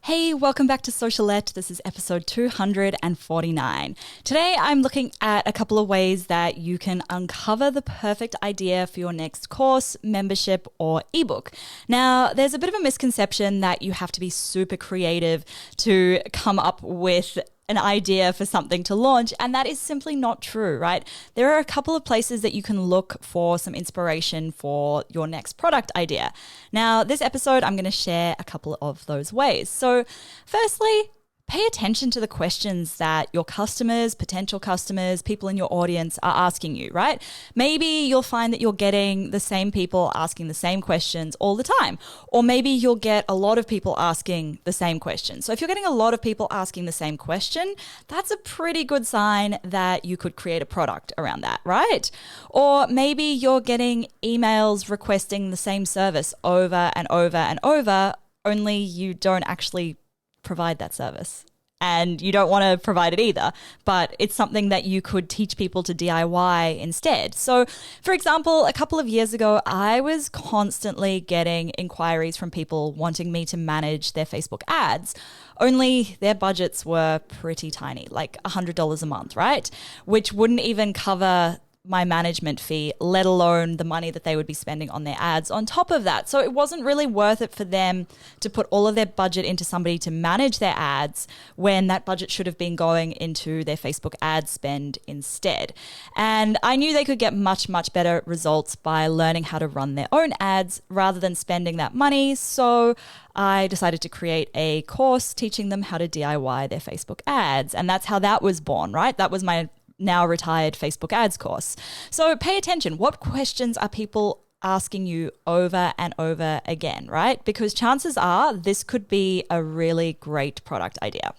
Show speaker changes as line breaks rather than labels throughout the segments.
Hey, welcome back to Socialette. This is episode 249. Today I'm looking at a couple of ways that you can uncover the perfect idea for your next course, membership, or ebook. Now, there's a bit of a misconception that you have to be super creative to come up with an idea for something to launch, and that is simply not true, right? There are a couple of places that you can look for some inspiration for your next product idea. Now, this episode, I'm going to share a couple of those ways. So, firstly, pay attention to the questions that your customers, potential customers, people in your audience are asking you, right? Maybe you'll find that you're getting the same people asking the same questions all the time. Or maybe you'll get a lot of people asking the same question. So if you're getting a lot of people asking the same question, that's a pretty good sign that you could create a product around that, right? Or maybe you're getting emails requesting the same service over and over and over, only you don't actually provide that service and you don't want to provide it either, but it's something that you could teach people to DIY instead. So, for example, a couple of years ago, I was constantly getting inquiries from people wanting me to manage their Facebook ads, only their budgets were pretty tiny, like $100 a month, right? Which wouldn't even cover my management fee, let alone the money that they would be spending on their ads on top of that. So it wasn't really worth it for them to put all of their budget into somebody to manage their ads when that budget should have been going into their Facebook ad spend instead. And I knew they could get much, much better results by learning how to run their own ads rather than spending that money. So I decided to create a course teaching them how to DIY their Facebook ads. And that's how that was born, right? That was my now retired Facebook ads course. So pay attention. What questions are people asking you over and over again, right? Because chances are this could be a really great product idea.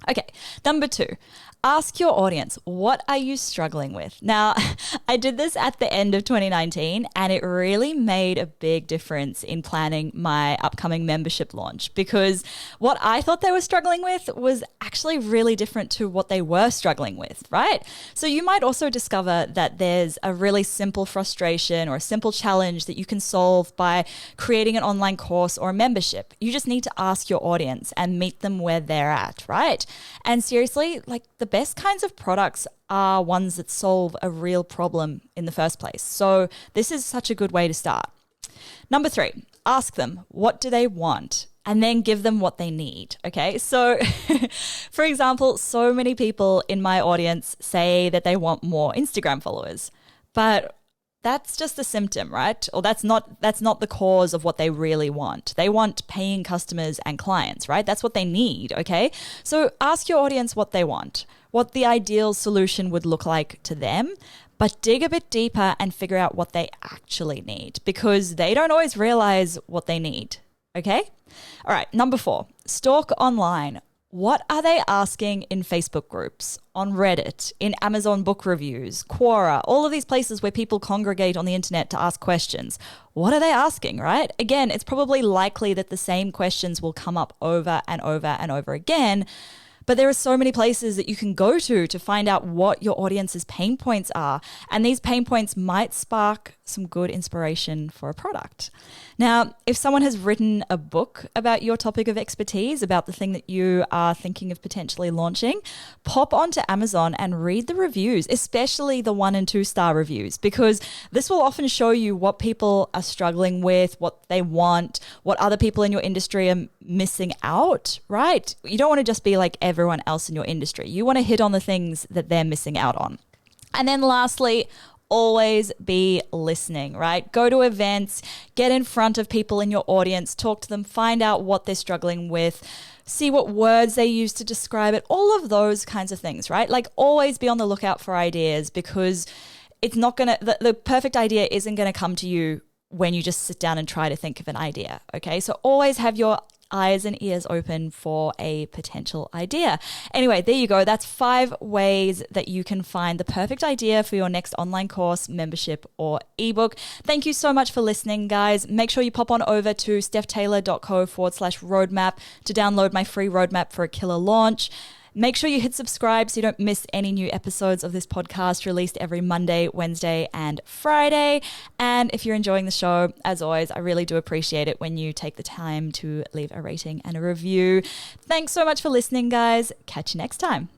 Okay, number 2, ask your audience, what are you struggling with? Now, I did this at the end of 2019 and it really made a big difference in planning my upcoming membership launch because what I thought they were struggling with was actually really different to what they were struggling with, right? So you might also discover that there's a really simple frustration or a simple challenge that you can solve by creating an online course or a membership. You just need to ask your audience and meet them where they're at, right? And seriously, like the best kinds of products are ones that solve a real problem in the first place. So this is such a good way to start. Number 3, ask them, what do they want? And then give them what they need, okay? So, for example, so many people in my audience say that they want more Instagram followers, but that's just a symptom, right? Or that's not the cause of what they really want. They want paying customers and clients, right? That's what they need, okay? So ask your audience what they want, what the ideal solution would look like to them, but dig a bit deeper and figure out what they actually need because they don't always realize what they need, okay? All right, number 4, stalk online. What are they asking in Facebook groups, on Reddit, in Amazon book reviews, Quora, all of these places where people congregate on the internet to ask questions? What are they asking, right? Again, it's probably likely that the same questions will come up over and over and over again. But there are so many places that you can go to find out what your audience's pain points are. And these pain points might spark some good inspiration for a product. Now, if someone has written a book about your topic of expertise, about the thing that you are thinking of potentially launching, pop onto Amazon and read the reviews, especially the 1 and 2 star reviews, because this will often show you what people are struggling with, what they want, what other people in your industry are missing out, right? You don't want to just be like everyone else in your industry. You want to hit on the things that they're missing out on. And then lastly, always be listening, right? Go to events, get in front of people in your audience, talk to them, find out what they're struggling with, see what words they use to describe it, all of those kinds of things, right? Like always be on the lookout for ideas because it's not going to, the perfect idea isn't going to come to you when you just sit down and try to think of an idea, okay? So always have your eyes and ears open for a potential idea. Anyway, there you go. That's 5 ways that you can find the perfect idea for your next online course, membership, or ebook. Thank you so much for listening, guys. Make sure you pop on over to stephtaylor.co/roadmap to download my free roadmap for a killer launch. Make sure you hit subscribe so you don't miss any new episodes of this podcast released every Monday, Wednesday, and Friday. And if you're enjoying the show, as always, I really do appreciate it when you take the time to leave a rating and a review. Thanks so much for listening, guys. Catch you next time.